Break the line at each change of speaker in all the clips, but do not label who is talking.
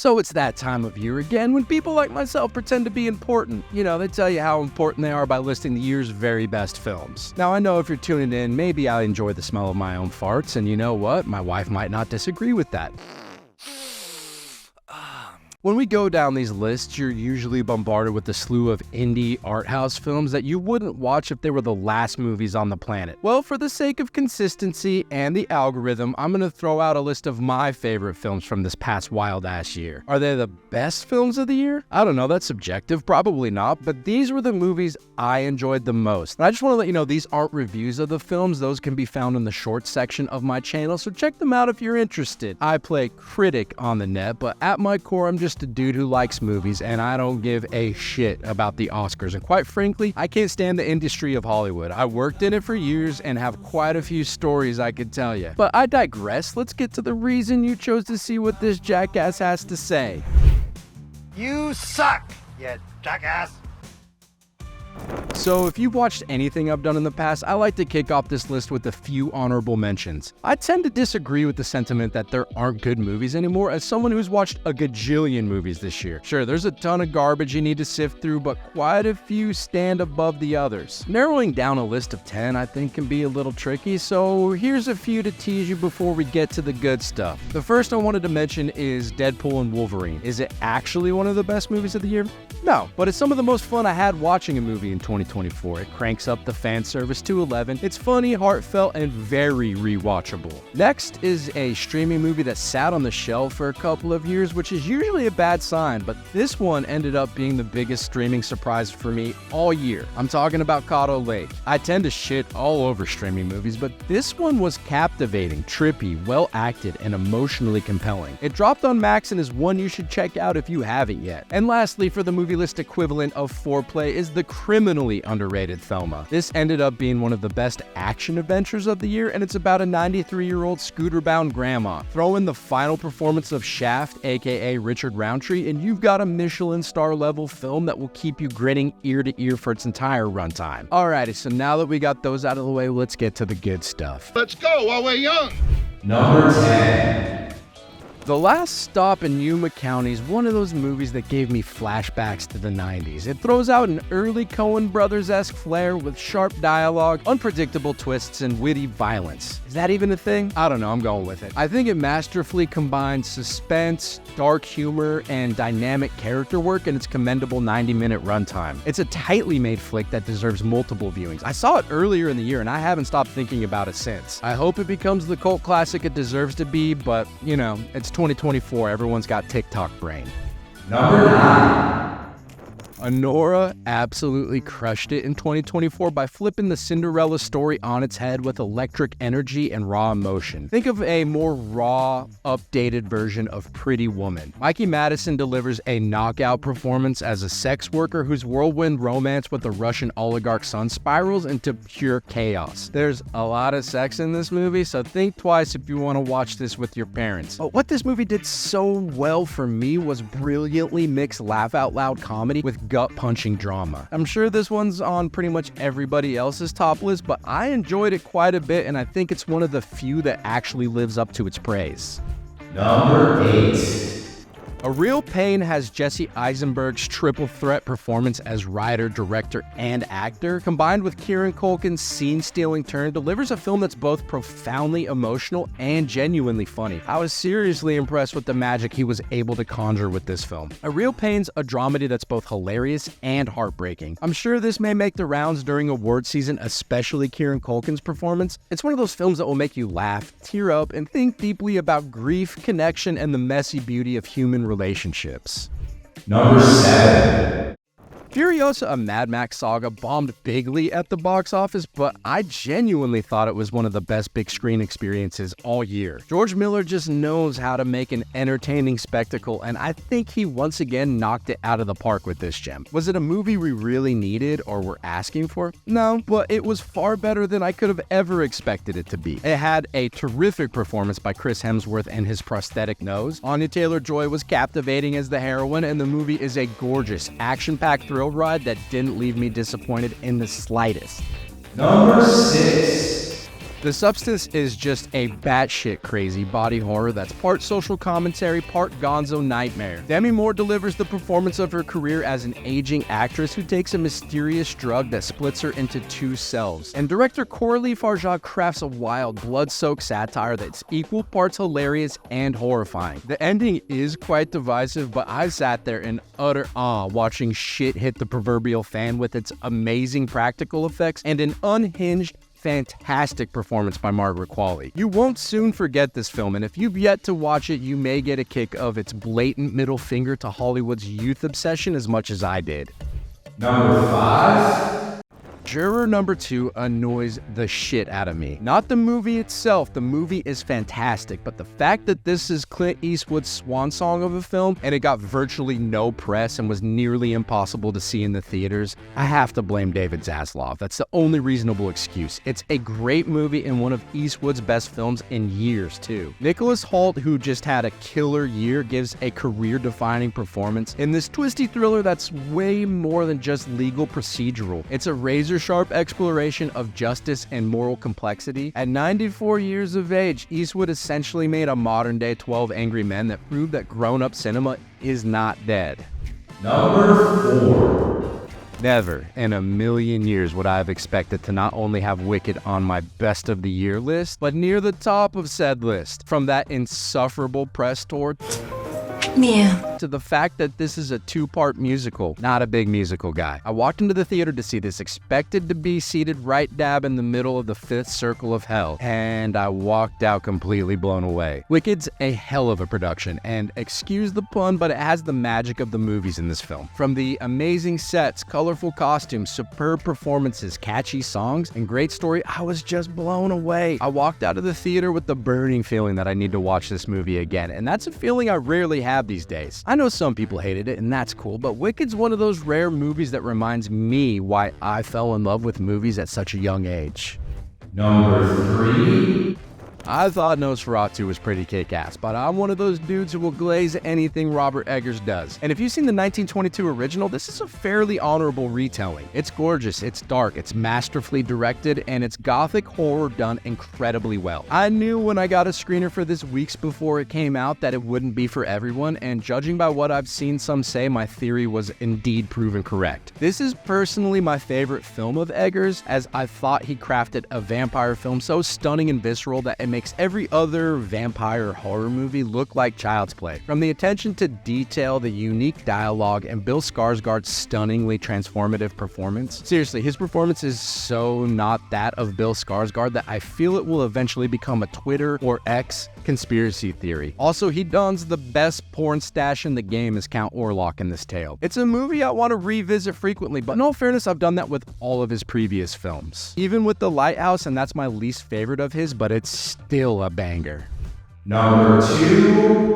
So it's that time of year again when people like myself pretend to be important. You know, they tell you how important they are by listing the year's very best films. Now I know if you're tuning in, maybe I enjoy the smell of my own farts, and you know what? My wife might not disagree with that. When we go down these lists, you're usually bombarded with a slew of indie art house films that you wouldn't watch if they were the last movies on the planet. Well, for the sake of consistency and the algorithm, I'm gonna throw out a list of my favorite films from this past wild-ass year. Are they the best films of the year? I don't know, that's subjective, probably not, but these were the movies I enjoyed the most. And I just want to let you know, these aren't reviews of the films, those can be found in the shorts section of my channel, so check them out if you're interested. I play critic on the net, but at my core, I'm just a dude who likes movies, and I don't give a shit about the Oscars. And quite frankly, I can't stand the industry of Hollywood. I worked in it for years and have quite a few stories I could tell you. But I digress. Let's get to the reason you chose to see what this jackass has to say.
You suck, you jackass.
So if you've watched anything I've done in the past, I like to kick off this list with a few honorable mentions. I tend to disagree with the sentiment that there aren't good movies anymore as someone who's watched a gajillion movies this year. Sure, there's a ton of garbage you need to sift through, but quite a few stand above the others. Narrowing down a list of 10 I think can be a little tricky, so here's a few to tease you before we get to the good stuff. The first I wanted to mention is Deadpool and Wolverine. Is it actually one of the best movies of the year? No, but it's some of the most fun I had watching a movie in 2024. It cranks up the fan service to 11. It's funny, heartfelt, and very rewatchable. Next is a streaming movie that sat on the shelf for a couple of years, which is usually a bad sign, but this one ended up being the biggest streaming surprise for me all year. I'm talking about Kato Lake. I tend to shit all over streaming movies, but this one was captivating, trippy, well acted, and emotionally compelling. It dropped on Max and is one you should check out if you haven't yet. And lastly, for the movie list equivalent of Foreplay is the criminally underrated Thelma. This ended up being one of the best action adventures of the year, and it's about a 93-year-old scooter-bound grandma. Throw in the final performance of Shaft, aka Richard Roundtree, and you've got a Michelin star level film that will keep you grinning ear to ear for its entire runtime. Alrighty, so now that we got those out of the way, let's get to the good stuff.
Let's go while we're young.
Number 10. The Last Stop in Yuma County is one of those movies that gave me flashbacks to the 90s. It throws out an early Coen Brothers-esque flair with sharp dialogue, unpredictable twists, and witty violence. Is that even a thing? I don't know, I'm going with it. I think it masterfully combines suspense, dark humor, and dynamic character work in its commendable 90-minute runtime. It's a tightly made flick that deserves multiple viewings. I saw it earlier in the year and I haven't stopped thinking about it since. I hope it becomes the cult classic it deserves to be, but you know, it's 2024, everyone's got TikTok brain. Number 9. Anora absolutely crushed it in 2024 by flipping the Cinderella story on its head with electric energy and raw emotion. Think of a more raw, updated version of Pretty Woman. Mikey Madison delivers a knockout performance as a sex worker whose whirlwind romance with the Russian oligarch's son spirals into pure chaos. There's a lot of sex in this movie, so think twice if you want to watch this with your parents. But what this movie did so well for me was brilliantly mix laugh-out-loud comedy with gut-punching drama. I'm sure this one's on pretty much everybody else's top list, but I enjoyed it quite a bit, and I think it's one of the few that actually lives up to its praise. Number 8. A Real Pain has Jesse Eisenberg's triple threat performance as writer, director, and actor, combined with Kieran Culkin's scene-stealing turn, delivers a film that's both profoundly emotional and genuinely funny. I was seriously impressed with the magic he was able to conjure with this film. A Real Pain's a dramedy that's both hilarious and heartbreaking. I'm sure this may make the rounds during award season, especially Kieran Culkin's performance. It's one of those films that will make you laugh, tear up, and think deeply about grief, connection, and the messy beauty of human relationships. Number 7. Furiosa, a Mad Max saga, bombed bigly at the box office, but I genuinely thought it was one of the best big screen experiences all year. George Miller just knows how to make an entertaining spectacle, and I think he once again knocked it out of the park with this gem. Was it a movie we really needed or were asking for? No, but it was far better than I could have ever expected it to be. It had a terrific performance by Chris Hemsworth and his prosthetic nose. Anya Taylor-Joy was captivating as the heroine, and the movie is a gorgeous, action-packed thrill ride that didn't leave me disappointed in the slightest. Number 6. The substance is just a batshit crazy body horror that's part social commentary, part gonzo nightmare. Demi Moore delivers the performance of her career as an aging actress who takes a mysterious drug that splits her into two selves. And director Coralie Farjad crafts a wild, blood-soaked satire that's equal parts hilarious and horrifying. The ending is quite divisive, but I sat there in utter awe watching shit hit the proverbial fan with its amazing practical effects and an unhinged, fantastic performance by Margaret Qualley. You won't soon forget this film, and if you've yet to watch it, you may get a kick of its blatant middle finger to Hollywood's youth obsession as much as I did.
Number 5.
Juror number 2 annoys the shit out of me. Not the movie itself, the movie is fantastic, but the fact that this is Clint Eastwood's swan song of a film and it got virtually no press and was nearly impossible to see in the theaters, I have to blame David Zaslav. That's the only reasonable excuse. It's a great movie and one of Eastwood's best films in years too. Nicholas Hoult, who just had a killer year, gives a career-defining performance in this twisty thriller that's way more than just legal procedural. It's a razor-sharp exploration of justice and moral complexity. At 94 years of age, Eastwood essentially made a modern-day 12 Angry Men that proved that grown-up cinema is not dead.
Number 4.
Never in a million years would I have expected to not only have Wicked on my best of the year list, but near the top of said list. From that insufferable press tour to the fact that this is a 2-part musical. Not a big musical guy. I walked into the theater to see this, expected to be seated right dab in the middle of the 5th circle of hell, and I walked out completely blown away. Wicked's a hell of a production, and excuse the pun, but it has the magic of the movies in this film. From the amazing sets, colorful costumes, superb performances, catchy songs, and great story, I was just blown away. I walked out of the theater with the burning feeling that I need to watch this movie again, and that's a feeling I rarely have these days. I know some people hated it, and that's cool, but Wicked's one of those rare movies that reminds me why I fell in love with movies at such a young age.
Number 3.
I thought Nosferatu was pretty kick-ass, but I'm one of those dudes who will glaze anything Robert Eggers does. And if you've seen the 1922 original, this is a fairly honorable retelling. It's gorgeous, it's dark, it's masterfully directed, and it's gothic horror done incredibly well. I knew when I got a screener for this weeks before it came out that it wouldn't be for everyone, and judging by what I've seen some say, my theory was indeed proven correct. This is personally my favorite film of Eggers, as I thought he crafted a vampire film so stunning and visceral that it makes every other vampire horror movie look like child's play. From the attention to detail, the unique dialogue, and Bill Skarsgård's stunningly transformative performance. Seriously, his performance is so not that of Bill Skarsgård that I feel it will eventually become a Twitter or X conspiracy theory. Also, he dons the best porn stash in the game as Count Orlok in this tale. It's a movie I want to revisit frequently, but in all fairness, I've done that with all of his previous films. Even with The Lighthouse, and that's my least favorite of his, but it's still a banger.
Number 2.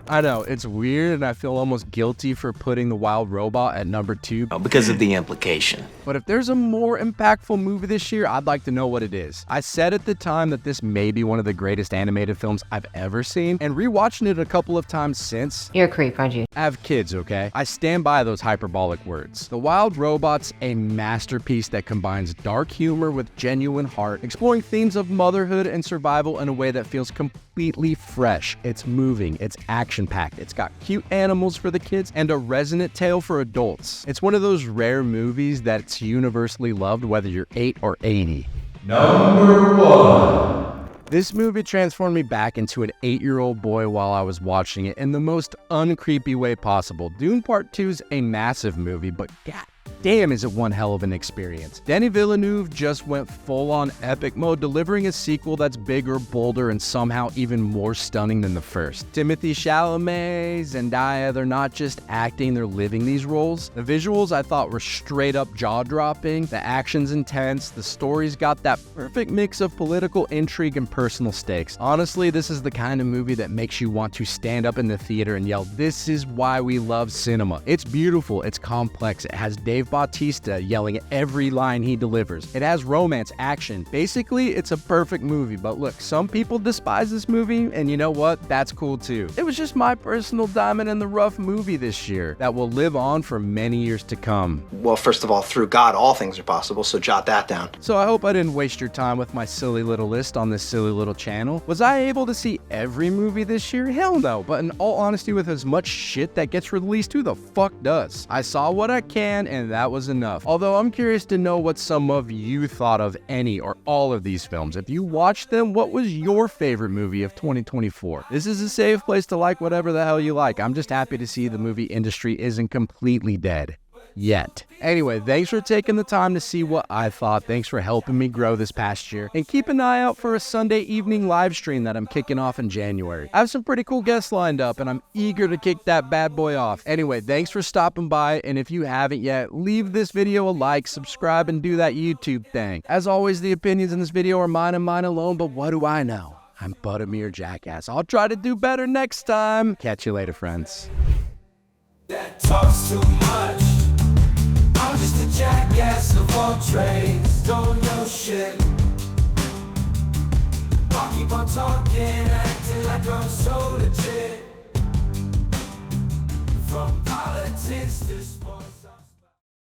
I know, it's weird and I feel almost guilty for putting The Wild Robot at number 2.
Because of the implication.
But if there's a more impactful movie this year, I'd like to know what it is. I said at the time that this may be one of the greatest animated films I've ever seen, and rewatching it a couple of times since.
You're a creep, aren't you?
I have kids, okay? I stand by those hyperbolic words. The Wild Robot's a masterpiece that combines dark humor with genuine heart, exploring themes of motherhood and survival in a way that feels completely fresh. It's moving, it's action-packed, it's got cute animals for the kids, and a resonant tale for adults. It's one of those rare movies that's universally loved whether you're 8 or 80.
Number 1.
This movie transformed me back into an 8-year-old boy while I was watching it in the most uncreepy way possible. Dune Part 2's a massive movie, but god damn is it one hell of an experience. Denis Villeneuve just went full-on epic mode, delivering a sequel that's bigger, bolder, and somehow even more stunning than the first. Timothée Chalamet, Zendaya, they're not just acting, they're living these roles. The visuals I thought were straight up jaw-dropping, the action's intense, the story's got that perfect mix of political intrigue and personal stakes. Honestly, this is the kind of movie that makes you want to stand up in the theater and yell, "This is why we love cinema." It's beautiful, it's complex, it has Dave Bautista yelling every line he delivers. It has romance, action. Basically, it's a perfect movie, but look, some people despise this movie, and you know what? That's cool too. It was just my personal diamond in the rough movie this year that will live on for many years to come.
Well, first of all, through God, all things are possible, so jot that down.
So I hope I didn't waste your time with my silly little list on this silly little channel. Was I able to see every movie this year? Hell no, but in all honesty, with as much shit that gets released, who the fuck does? I saw what I can, and that was enough. Although I'm curious to know what some of you thought of any or all of these films. If you watched them, what was your favorite movie of 2024? This is a safe place to like whatever the hell you like. I'm just happy to see the movie industry isn't completely dead. Yet. Anyway, thanks for taking the time to see what I thought. Thanks for helping me grow this past year. And keep an eye out for a Sunday evening live stream that I'm kicking off in January. I have some pretty cool guests lined up, and I'm eager to kick that bad boy off. Anyway, thanks for stopping by, and if you haven't yet, leave this video a like, subscribe, and do that YouTube thing. As always, the opinions in this video are mine and mine alone, but what do I know? I'm but a mere jackass. I'll try to do better next time. Catch you later, friends.
That talks too much. I'm just a jackass of all trades. Don't know shit. I'll keep on talking, acting like I'm so legit. From politics to sports.